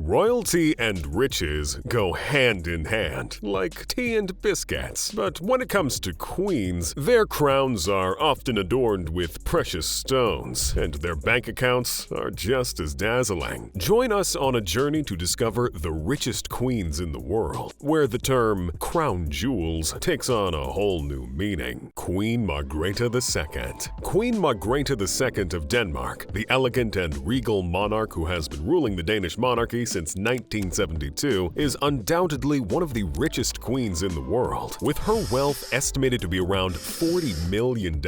Royalty and riches go hand in hand, like tea and biscuits. But when it comes to queens, their crowns are often adorned with precious stones, and their bank accounts are just as dazzling. Join us on a journey to discover the richest queens in the world, where the term crown jewels takes on a whole new meaning. Queen Margrethe II. Queen Margrethe II of Denmark, the elegant and regal monarch who has been ruling the Danish monarchy since 1972, is undoubtedly one of the richest queens in the world. With her wealth estimated to be around $40 million,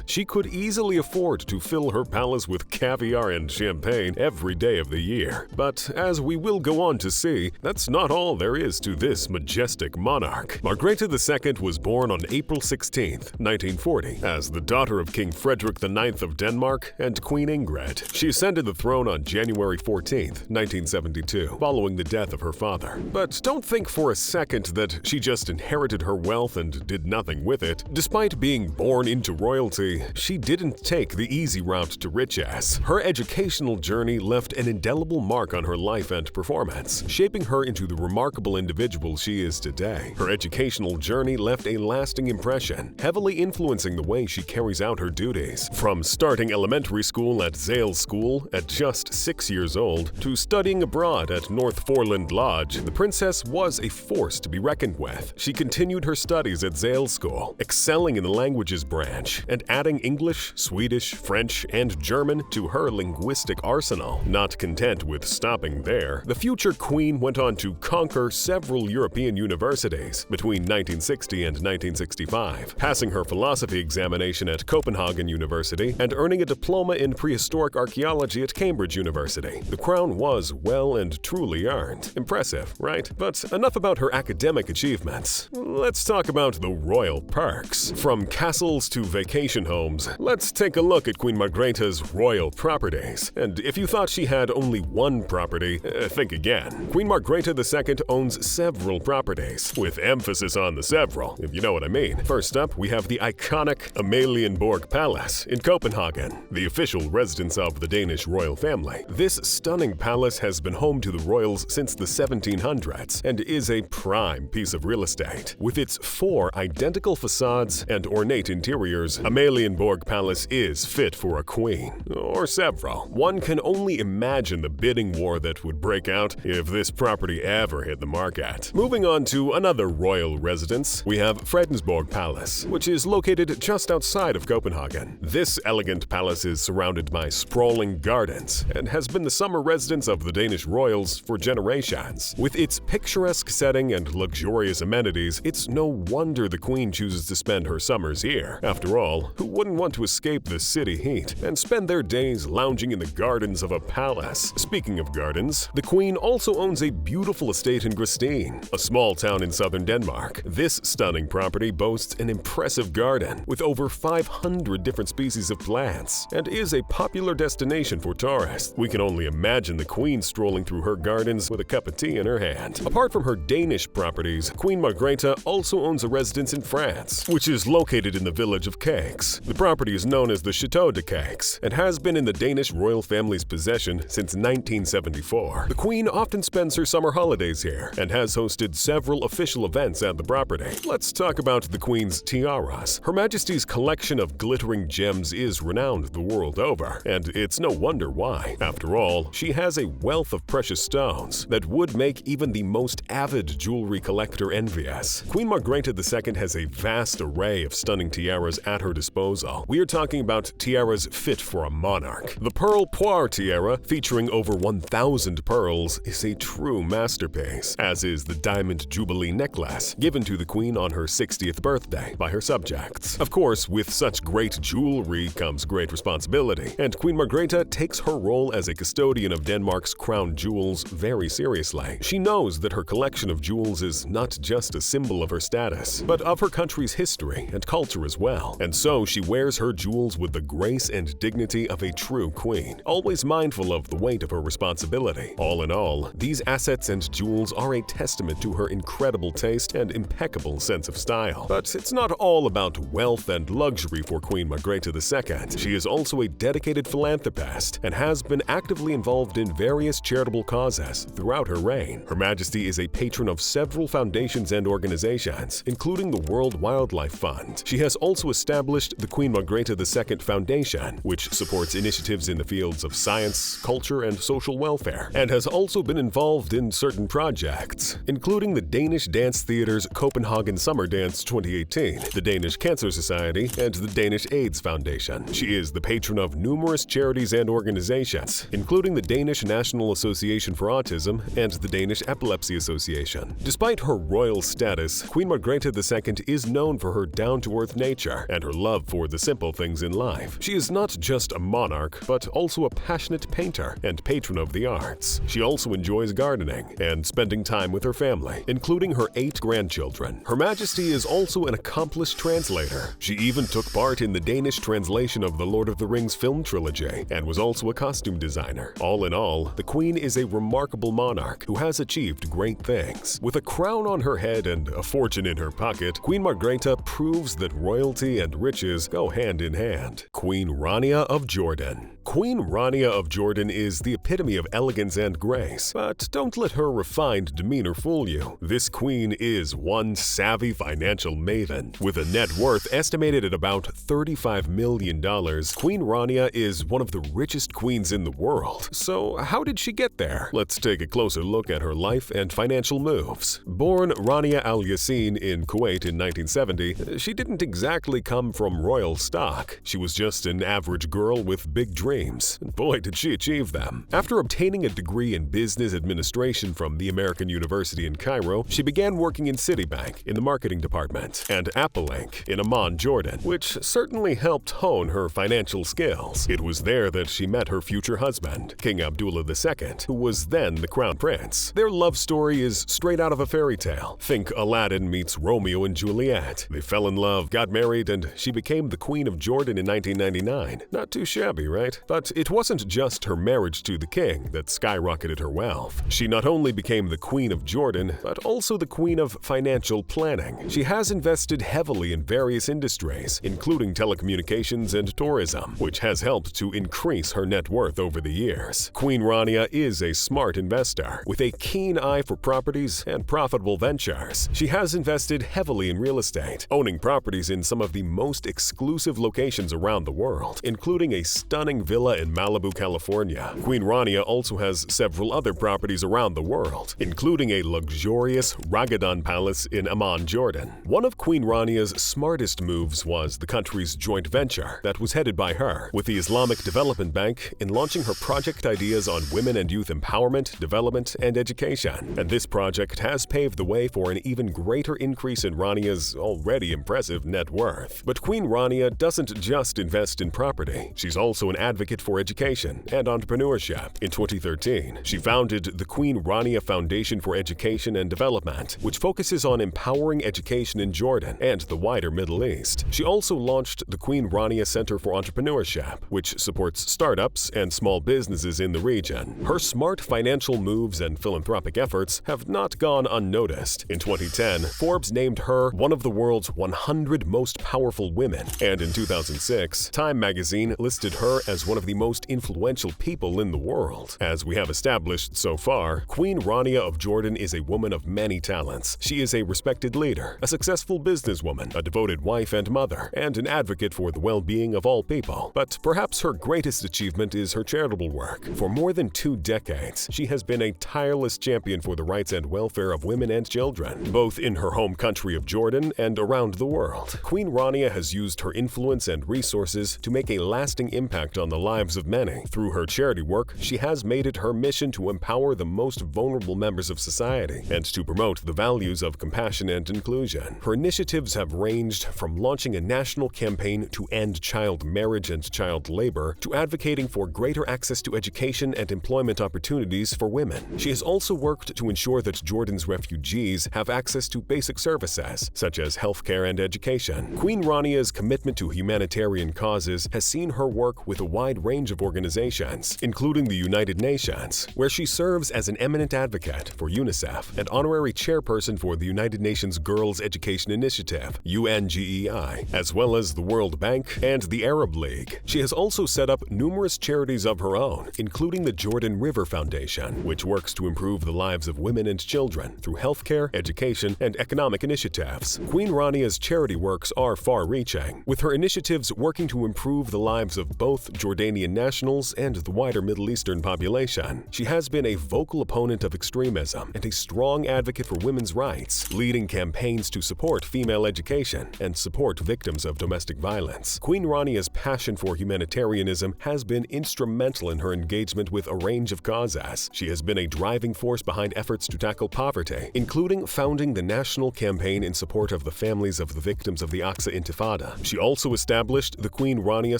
she could easily afford to fill her palace with caviar and champagne every day of the year. But as we will go on to see, that's not all there is to this majestic monarch. Margrethe II was born on April 16, 1940, as the daughter of King Frederick IX of Denmark and Queen Ingrid. She ascended the throne on January 14, 1972, following the death of her father. But don't think for a second that she just inherited her wealth and did nothing with it. Despite being born into royalty, she didn't take the easy route to riches. Her educational journey left an indelible mark on her life and performance, shaping her into the remarkable individual she is today. Her educational journey left a lasting impression, heavily influencing the way she carries out her duties. From starting elementary school at Zale School at just 6 years old to studying abroad at North Foreland Lodge, the princess was a force to be reckoned with. She continued her studies at Zale School, excelling in the languages branch and adding English, Swedish, French, and German to her linguistic arsenal. Not content with stopping there, the future queen went on to conquer several European universities between 1960 and 1965, passing her philosophy examination at Copenhagen University and earning a diploma in prehistoric archaeology at Cambridge University. The crown was well and truly earned. Impressive, right? But enough about her academic achievements. Let's talk about the royal perks. From castles to vacation homes, let's take a look at Queen Margrethe's royal properties. And if you thought she had only one property, think again. Queen Margrethe II owns several properties, with emphasis on the several, if you know what I mean. First up, we have the iconic Amalienborg Palace in Copenhagen, the official residence of the Danish royal family. This stunning palace has been home to the royals since the 1700s and is a prime piece of real estate. With its 4 identical facades and ornate interiors, Amalienborg Palace is fit for a queen, or several. One can only imagine the bidding war that would break out if this property ever hit the market. Moving on to another royal residence, we have Fredensborg Palace, which is located just outside of Copenhagen. This elegant palace is surrounded by sprawling gardens and has been the summer residence of the Danish royals for generations. With its picturesque setting and luxurious amenities, it's no wonder the queen chooses to spend her summers here. After all, who wouldn't want to escape the city heat and spend their days lounging in the gardens of a palace? Speaking of gardens, the queen also owns a beautiful estate in Gråsten, a small town in southern Denmark. This stunning property boasts an impressive garden with over 500 different species of plants and is a popular destination for tourists. We can only imagine the queen strolling through her gardens with a cup of tea in her hand. Apart from her Danish properties, Queen Margrethe also owns a residence in France, which is located in the village of Cakes. The property is known as the Chateau de Cakes and has been in the Danish royal family's possession since 1974. The queen often spends her summer holidays here and has hosted several official events at the property. Let's talk about the queen's tiaras. Her Majesty's collection of glittering gems is renowned the world over, and it's no wonder why. After all, she has a wealth of precious stones that would make even the most avid jewelry collector envious. Queen Margrethe II has a vast array of stunning tiaras at her disposal. We are talking about tiaras fit for a monarch. The Pearl Poire tiara, featuring over 1,000 pearls, is a true masterpiece, as is the Diamond Jubilee necklace, given to the queen on her 60th birthday by her subjects. Of course, with such great jewelry comes great responsibility, and Queen Margrethe takes her role as a custodian of Denmark's crown jewels very seriously. She knows that her collection of jewels is not just a symbol of her status, but of her country's history and culture as well, and so she wears her jewels with the grace and dignity of a true queen, always mindful of the weight of her responsibility. All in all, these assets and jewels are a testament to her incredible taste and impeccable sense of style. But it's not all about wealth and luxury for Queen Margrethe II. She is also a dedicated philanthropist and has been actively involved in various charitable charitable causes throughout her reign. Her Majesty is a patron of several foundations and organizations, including the World Wildlife Fund. She has also established the Queen Margrethe II Foundation, which supports initiatives in the fields of science, culture, and social welfare, and has also been involved in certain projects, including the Danish Dance Theatre's Copenhagen Summer Dance 2018, the Danish Cancer Society, and the Danish AIDS Foundation. She is the patron of numerous charities and organizations, including the Danish National Association for Autism and the Danish Epilepsy Association. Despite her royal status, Queen Margrethe II is known for her down-to-earth nature and her love for the simple things in life. She is not just a monarch, but also a passionate painter and patron of the arts. She also enjoys gardening and spending time with her family, including her 8 grandchildren. Her Majesty is also an accomplished translator. She even took part in the Danish translation of the Lord of the Rings film trilogy and was also a costume designer. All in all, the Queen is a remarkable monarch who has achieved great things. With a crown on her head and a fortune in her pocket, Queen Margrethe proves that royalty and riches go hand in hand. Queen Rania of Jordan. Queen Rania of Jordan is the epitome of elegance and grace, but don't let her refined demeanor fool you. This queen is one savvy financial maven. With a net worth estimated at about $35 million, Queen Rania is one of the richest queens in the world. So how did she get there? Let's take a closer look at her life and financial moves. Born Rania Al Yassin in Kuwait in 1970, she didn't exactly come from royal stock. She was just an average girl with big dreams. And boy, did she achieve them. After obtaining a degree in business administration from the American University in Cairo, she began working in Citibank in the marketing department and Apple Inc. in Amman, Jordan, which certainly helped hone her financial skills. It was there that she met her future husband, King Abdullah II, who was then the crown prince. Their love story is straight out of a fairy tale. Think Aladdin meets Romeo and Juliet. They fell in love, got married, and she became the Queen of Jordan in 1999. Not too shabby, right? But it wasn't just her marriage to the king that skyrocketed her wealth. She not only became the Queen of Jordan, but also the Queen of Financial Planning. She has invested heavily in various industries, including telecommunications and tourism, which has helped to increase her net worth over the years. Queen Rania is a smart investor, with a keen eye for properties and profitable ventures. She has invested heavily in real estate, owning properties in some of the most exclusive locations around the world, including a stunning villa in Malibu, California. Queen Rania also has several other properties around the world, including a luxurious Ragadan Palace in Amman, Jordan. One of Queen Rania's smartest moves was the country's joint venture that was headed by her with the Islamic Development Bank in launching her project ideas on women and youth empowerment, development, and education. And this project has paved the way for an even greater increase in Rania's already impressive net worth. But Queen Rania doesn't just invest in property. She's also an advocate for education and entrepreneurship. In 2013, she founded the Queen Rania Foundation for Education and Development, which focuses on empowering education in Jordan and the wider Middle East. She also launched the Queen Rania Center for Entrepreneurship, which supports startups and small businesses in the region. Her smart financial moves and philanthropic efforts have not gone unnoticed. In 2010, Forbes named her one of the world's 100 most powerful women, and in 2006, Time magazine listed her as one of the most influential people in the world. As we have established so far, Queen Rania of Jordan is a woman of many talents. She is a respected leader, a successful businesswoman, a devoted wife and mother, and an advocate for the well-being of all people. But perhaps her greatest achievement is her charitable work. For more than 2 decades, she has been a tireless champion for the rights and welfare of women and children, both in her home country of Jordan and around the world. Queen Rania has used her influence and resources to make a lasting impact on the lives of many. Through her charity work, she has made it her mission to empower the most vulnerable members of society and to promote the values of compassion and inclusion. Her initiatives have ranged from launching a national campaign to end child marriage and child labor to advocating for greater access to education and employment opportunities for women. She has also worked to ensure that Jordan's refugees have access to basic services, such as healthcare and education. Queen Rania's commitment to humanitarian causes has seen her work with a wide range of organizations, including the United Nations, where she serves as an eminent advocate for UNICEF and honorary chairperson for the United Nations Girls Education Initiative, UNGEI, as well as the World Bank and the Arab League. She has also set up numerous charities of her own, including the Jordan River Foundation, which works to improve the lives of women and children through healthcare, education, and economic initiatives. Queen Rania's charity works are far-reaching, with her initiatives working to improve the lives of both Jordanian nationals and the wider Middle Eastern population. She has been a vocal opponent of extremism and a strong advocate for women's rights, leading campaigns to support female education and support victims of domestic violence. Queen Rania's passion for humanitarianism has been instrumental in her engagement with a range of causes. She has been a driving force behind efforts to tackle poverty, including founding the national campaign in support of the families of the victims of the Aqsa Intifada. She also established the Queen Rania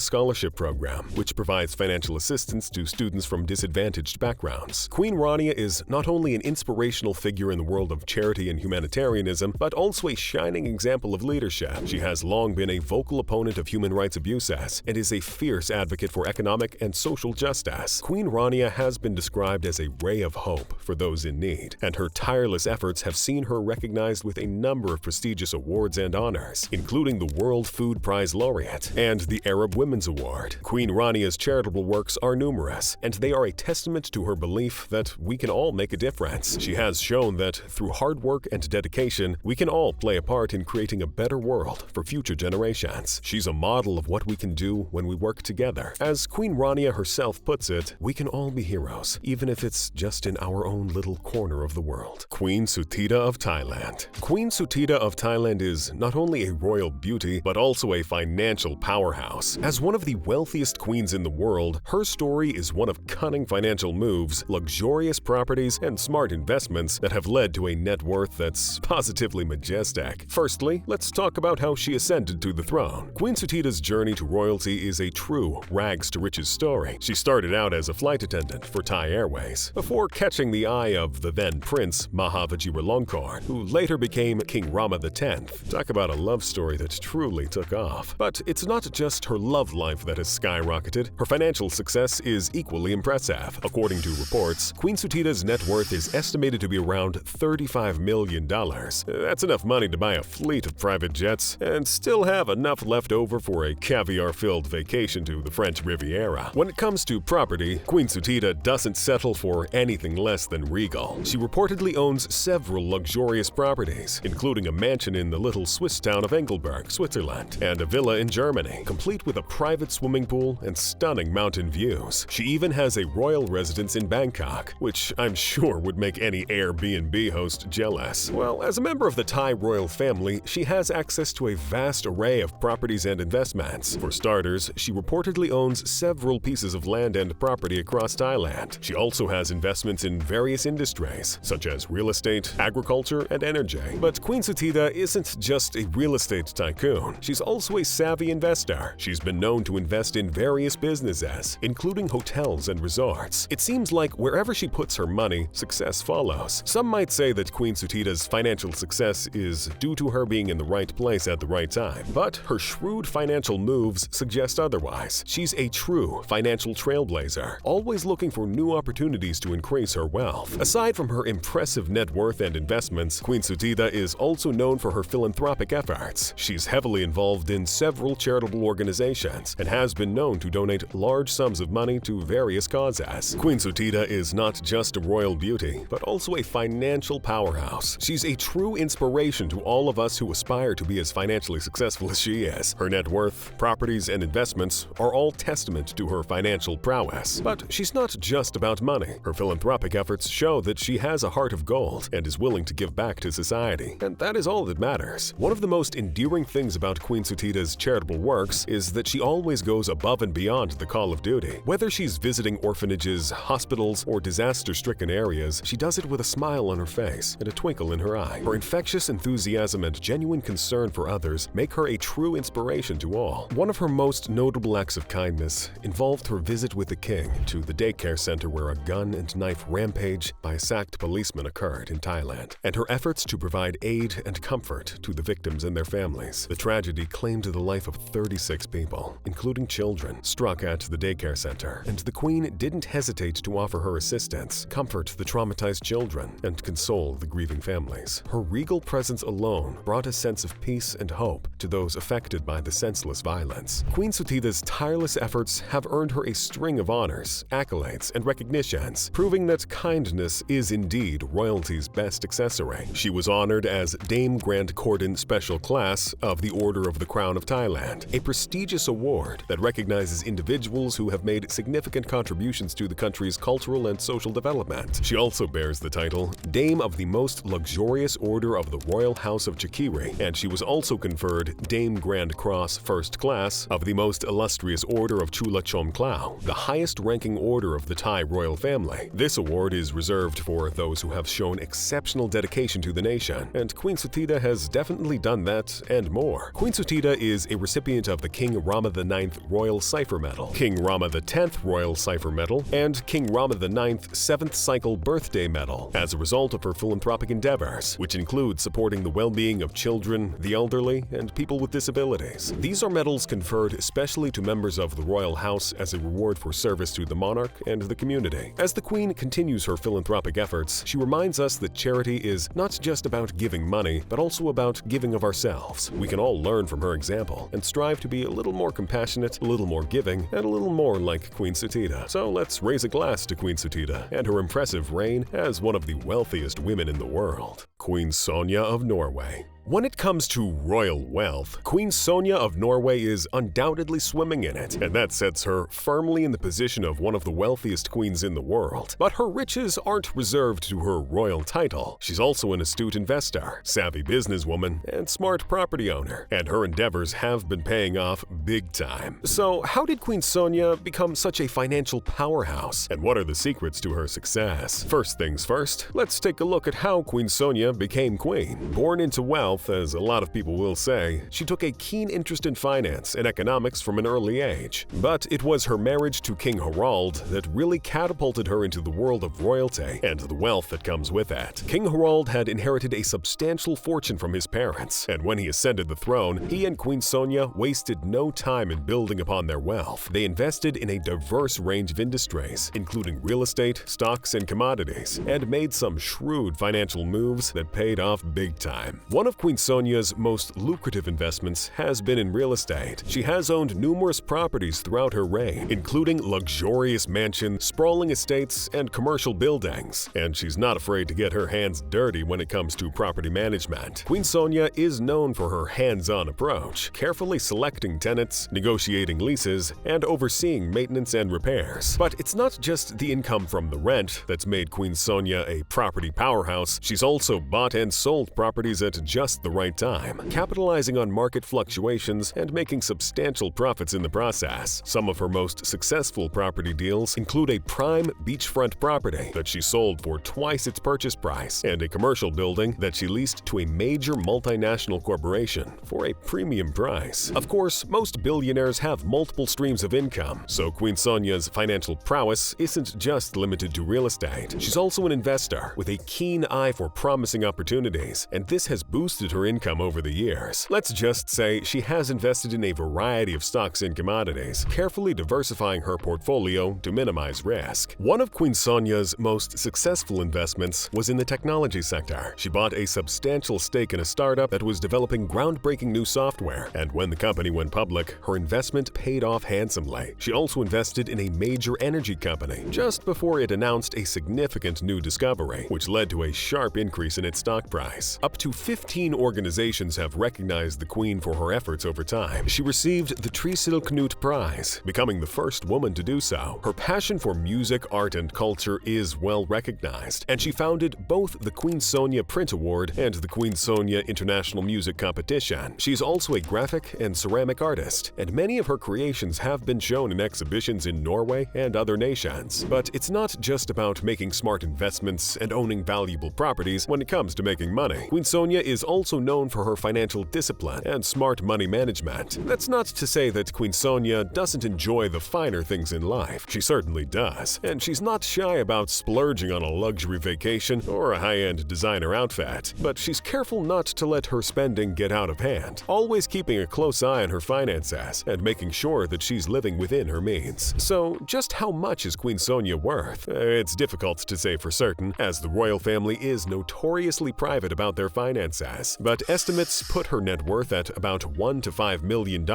Scholarship Program, which provides financial assistance to students from disadvantaged backgrounds. Queen Rania is not only an inspirational figure in the world of charity and humanitarianism, but also a shining example of leadership. She has long been a vocal opponent of human rights abuses and is a fierce advocate for economic and social justice. Queen Rania has been described as a ray of hope for those in need, and her tireless efforts have seen her recognized with a number of prestigious awards and honors, including the World Food Prize Laureate and the Arab Women's Award. Queen Rania's charitable works are numerous, and they are a testament to her belief that we can all make a difference. She has shown that through hard work and dedication, we can all play a part in creating a better world for future generations. She's a model of what we can do when we work together. As Queen Rania herself puts it, we can all be heroes, even if it's just in our own little corner of the world. Queen Suthida of Thailand. Queen Suthida of Thailand is not only a royal beauty, but also a financial powerhouse. As one of the wealthiest queens in the world, her story is one of cunning financial moves, luxurious properties, and smart investments that have led to a net worth that's positively majestic. Firstly, let's talk about how she ascended to the throne. Queen Suthida's journey to royalty is a true rags to riches story. She started out as a flight attendant for Thai Airways, before catching the eye of the then Prince Maha Vajiralongkorn, who later became King Rama X. Talk about a love story that truly took off. But it's not just her love life that has skyrocketed. Her financial success is equally impressive. According to reports, Queen Suthida's net worth is estimated to be around $35 million. That's enough money to buy a fleet of private jets and still have enough left over for a caviar-filled vacation to the French Riviera. When it comes to property, Queen Suthida doesn't settle for anything less than regal. She reportedly owns several luxurious properties, including a mansion in the little Swiss town of Engelberg, Switzerland, and a villa in Germany, complete with a private swimming pool and stunning mountain views. She even has a royal residence in Bangkok, which I'm sure would make any Airbnb host jealous. Well, as a member of the Thai royal family, she has access to a vast array of properties and investments. For starters, she reportedly owns several pieces of land and property across Thailand. She also has investments in various industries, such as real estate, agriculture, and energy. But Queen Suthida isn't just a real estate tycoon. She's also a savvy investor. She's been known to invest in various businesses, including hotels and resorts. It seems like wherever she puts her money, success follows. Some might say that Queen Suthida's financial success is due to her being in the right place at the right time, but her shrewd financial moves suggest otherwise. She's a true financial trailblazer, always looking for new opportunities to increase her wealth. Aside from her impressive net worth and investments, Queen Suthida is also known for her philanthropic efforts. She's heavily involved in several charitable organizations and has been known to donate large sums of money to various causes. Queen Suthida is not just a royal beauty, but also a financial powerhouse. She's a true inspiration to all of us who aspire to be as financially successful as she is. Her net worth, properties, and investments are all testament to her financial prowess. But she's not just about money. Her philanthropic efforts show that she has a heart of gold and is willing to give back to society, and that is all that matters. One of the most endearing things about Queen Suthida's charitable works is that she always goes above and beyond the call of duty. Whether she's visiting orphanages, hospitals, or disaster-stricken areas, she does it with a smile on her face and a twinkle in her eye. Her infectious enthusiasm and genuine concern for others make her a true inspiration to all. One of her most notable acts of kindness involved her visit with the king to the daycare center where a gun and knife rampage by a sacked policeman occurred in Thailand, and her efforts to provide aid and comfort to the victims and their families. The tragedy claimed the life of 36 people, including children, struck at the daycare center, and the Queen didn't hesitate to offer her assistance, comfort the traumatized children, and console the grieving families. Her regal presence alone brought a sense of peace and hope to those affected by the senseless violence. Queen Suthida's tireless efforts have earned her a string of honors, accolades, and recognition recognitions, proving that kindness is indeed royalty's best accessory. She was honored as Dame Grand Cordon Special Class of the Order of the Crown of Thailand, a prestigious award that recognizes individuals who have made significant contributions to the country's cultural and social development. She also bears the title Dame of the Most Luxurious Order of the Royal House of Chakiri, and she was also conferred Dame Grand Cross First Class of the Most Illustrious Order of Chula Chom Klau, the highest-ranking order of the Thai royal family. This award is reserved for those who have shown exceptional dedication to the nation, and Queen Suthida has definitely done that and more. Queen Suthida is a recipient of the King Rama IX Royal Cipher Medal, King Rama X Royal Cipher Medal, and King Rama IX 7th Cycle Birthday Medal as a result of her philanthropic endeavors, which include supporting the well-being of children, the elderly, and people with disabilities. These are medals conferred especially to members of the royal house as a reward for service to the monarch and the community. As the Queen continues her philanthropic efforts, she reminds us that charity is not just about giving money, but also about giving of ourselves. We can all learn from her example and strive to be a little more compassionate, a little more giving, and a little more like Queen Suthida. So let's raise a glass to Queen Suthida and her impressive reign as one of the wealthiest women in the world. Queen Sonja of Norway. When it comes to royal wealth, Queen Sonja of Norway is undoubtedly swimming in it, and that sets her firmly in the position of one of the wealthiest queens in the world. But her riches aren't reserved to her royal title. She's also an astute investor, savvy businesswoman, and smart property owner, and her endeavors have been paying off big time. So how did Queen Sonja become such a financial powerhouse, and what are the secrets to her success? First things first, let's take a look at how Queen Sonja became queen. Born into wealth, as a lot of people will say, she took a keen interest in finance and economics from an early age. But it was her marriage to King Harald that really catapulted her into the world of royalty and the wealth that comes with it. King Harald had inherited a substantial fortune from his parents, and when he ascended the throne, he and Queen Sonja wasted no time in building upon their wealth. They invested in a diverse range of industries, including real estate, stocks, and commodities, and made some shrewd financial moves that paid off big time. One of Queen Sonja's most lucrative investments has been in real estate. She has owned numerous properties throughout her reign, including luxurious mansions, sprawling estates, and commercial buildings. And she's not afraid to get her hands dirty when it comes to property management. Queen Sonja is known for her hands-on approach, carefully selecting tenants, negotiating leases, and overseeing maintenance and repairs. But it's not just the income from the rent that's made Queen Sonja a property powerhouse. She's also bought and sold properties at just the right time, capitalizing on market fluctuations and making substantial profits in the process. Some of her most successful property deals include a prime beachfront property that she sold for twice its purchase price, and a commercial building that she leased to a major multinational corporation for a premium price. Of course, most billionaires have multiple streams of income, so Queen Sonja's financial prowess isn't just limited to real estate. She's also an investor with a keen eye for promising opportunities, and this has boosted her income over the years. Let's just say she has invested in a variety of stocks and commodities, carefully diversifying her portfolio to minimize risk. One of Queen Sonja's most successful investments was in the technology sector. She bought a substantial stake in a startup that was developing groundbreaking new software, and when the company went public, her investment paid off handsomely. She also invested in a major energy company just before it announced a significant new discovery, which led to a sharp increase in its stock price. Up to 15 organizations have recognized the Queen for her efforts over time. She received the Trysil Knut Prize, becoming the first woman to do so. Her passion for music, art, and culture is well recognized, and she founded both the Queen Sonja Print Award and the Queen Sonja International Music Competition. She's also a graphic and ceramic artist, and many of her creations have been shown in exhibitions in Norway and other nations. But it's not just about making smart investments and owning valuable properties when it comes to making money. Queen Sonja is also known for her financial discipline and smart money management. That's not to say that Queen Sonja doesn't enjoy the finer things in life. She certainly does, and she's not shy about splurging on a luxury vacation or a high-end designer outfit. But she's careful not to let her spending get out of hand, always keeping a close eye on her finances and making sure that she's living within her means. So, just how much is Queen Sonja worth? It's difficult to say for certain, as the royal family is notoriously private about their finances. business, but estimates put her net worth at about $1 to $5 million,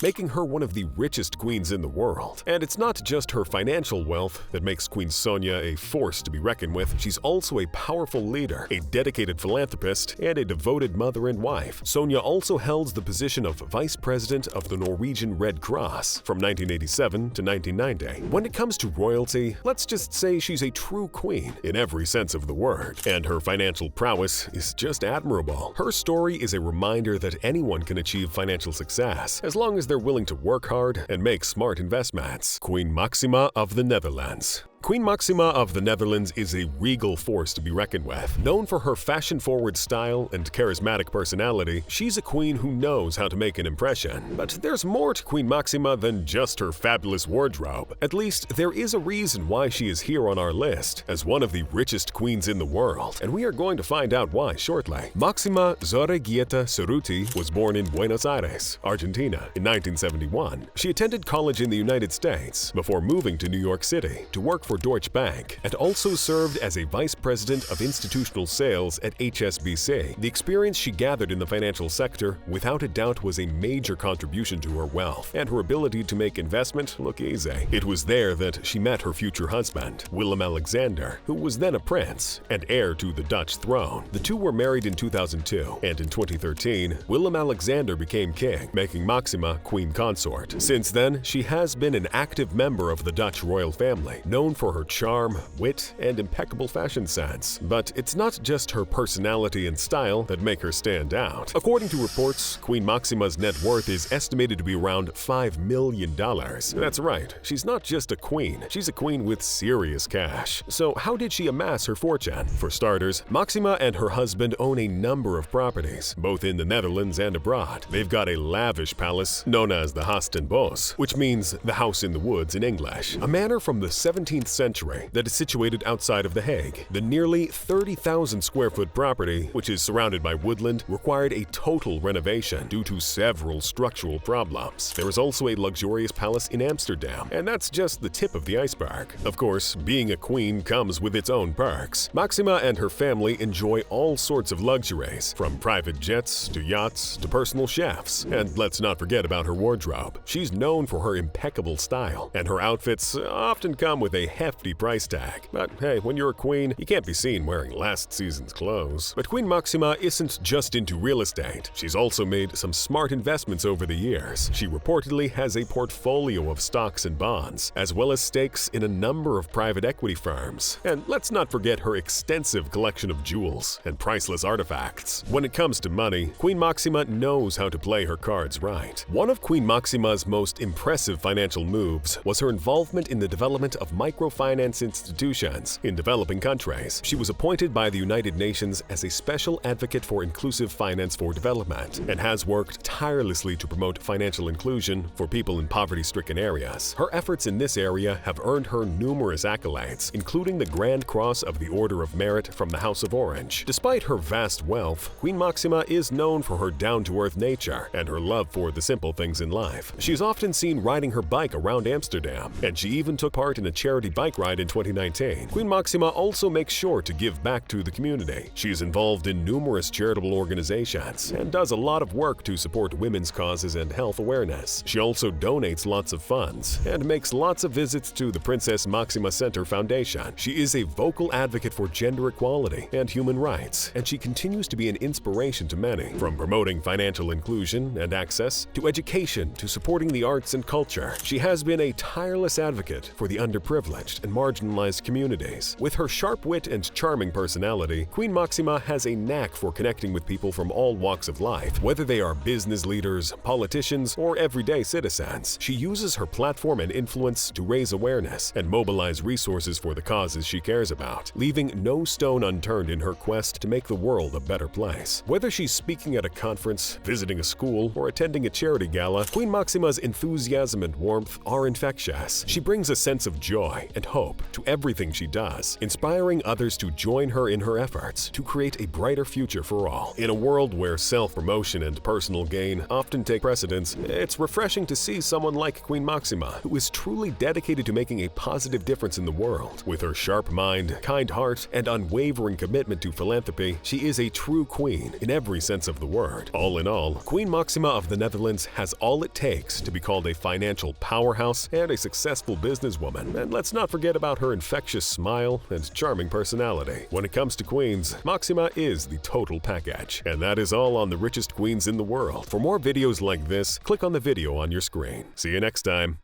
making her one of the richest queens in the world. And it's not just her financial wealth that makes Queen Sonja a force to be reckoned with. She's also a powerful leader, a dedicated philanthropist, and a devoted mother and wife. Sonja also held the position of Vice President of the Norwegian Red Cross from 1987 to 1990. When it comes to royalty, let's just say she's a true queen in every sense of the word, and her financial prowess is just admirable. Her story is a reminder that anyone can achieve financial success as long as they're willing to work hard and make smart investments. Queen Maxima of the Netherlands. Queen Maxima of the Netherlands is a regal force to be reckoned with. Known for her fashion-forward style and charismatic personality, she's a queen who knows how to make an impression. But there's more to Queen Maxima than just her fabulous wardrobe. At least, there is a reason why she is here on our list as one of the richest queens in the world, and we are going to find out why shortly. Maxima Zorregieta Cerruti was born in Buenos Aires, Argentina, in 1971. She attended college in the United States before moving to New York City to work for Deutsche Bank, and also served as a vice president of institutional sales at HSBC. The experience she gathered in the financial sector without a doubt was a major contribution to her wealth and her ability to make investment look easy. It was there that she met her future husband, Willem-Alexander, who was then a prince and heir to the Dutch throne. The two were married in 2002, and in 2013, Willem-Alexander became king, making Maxima queen consort. Since then, she has been an active member of the Dutch royal family, known for her charm, wit, and impeccable fashion sense. But it's not just her personality and style that make her stand out. According to reports, Queen Maxima's net worth is estimated to be around $5 million. That's right, she's not just a queen, she's a queen with serious cash. So how did she amass her fortune? For starters, Maxima and her husband own a number of properties, both in the Netherlands and abroad. They've got a lavish palace known as the Huis ten Bos, which means the house in the woods in English, a manor from the 17th century that is situated outside of The Hague. The nearly 30,000 square foot property, which is surrounded by woodland, required a total renovation due to several structural problems. There is also a luxurious palace in Amsterdam, and that's just the tip of the iceberg. Of course, being a queen comes with its own perks. Maxima and her family enjoy all sorts of luxuries, from private jets to yachts to personal chefs. And let's not forget about her wardrobe. She's known for her impeccable style, and her outfits often come with a hefty price tag. But hey, when you're a queen, you can't be seen wearing last season's clothes. But Queen Maxima isn't just into real estate. She's also made some smart investments over the years. She reportedly has a portfolio of stocks and bonds, as well as stakes in a number of private equity firms. And let's not forget her extensive collection of jewels and priceless artifacts. When it comes to money, Queen Maxima knows how to play her cards right. One of Queen Maxima's most impressive financial moves was her involvement in the development of microfinance institutions in developing countries. She was appointed by the United Nations as a special advocate for inclusive finance for development and has worked tirelessly to promote financial inclusion for people in poverty-stricken areas. Her efforts in this area have earned her numerous accolades, including the Grand Cross of the Order of Merit from the House of Orange. Despite her vast wealth, Queen Maxima is known for her down-to-earth nature and her love for the simple things in life. She's often seen riding her bike around Amsterdam, and she even took part in a charity bike ride in 2019. Queen Maxima also makes sure to give back to the community. She is involved in numerous charitable organizations and does a lot of work to support women's causes and health awareness. She also donates lots of funds and makes lots of visits to the Princess Maxima Center Foundation. She is a vocal advocate for gender equality and human rights, and she continues to be an inspiration to many, from promoting financial inclusion and access to education to supporting the arts and culture. She has been a tireless advocate for the underprivileged and marginalized communities. With her sharp wit and charming personality, Queen Maxima has a knack for connecting with people from all walks of life, whether they are business leaders, politicians, or everyday citizens. She uses her platform and influence to raise awareness and mobilize resources for the causes she cares about, leaving no stone unturned in her quest to make the world a better place. Whether she's speaking at a conference, visiting a school, or attending a charity gala, Queen Maxima's enthusiasm and warmth are infectious. She brings a sense of joy and hope to everything she does, inspiring others to join her in her efforts to create a brighter future for all. In a world where self-promotion and personal gain often take precedence, it's refreshing to see someone like Queen Maxima, who is truly dedicated to making a positive difference in the world. With her sharp mind, kind heart, and unwavering commitment to philanthropy, she is a true queen in every sense of the word. All in all, Queen Maxima of the Netherlands has all it takes to be called a financial powerhouse and a successful businesswoman. And let's not forget about her infectious smile and charming personality. When it comes to queens, Maxima is the total package. And that is all on the richest queens in the world. For more videos like this, click on the video on your screen. See you next time.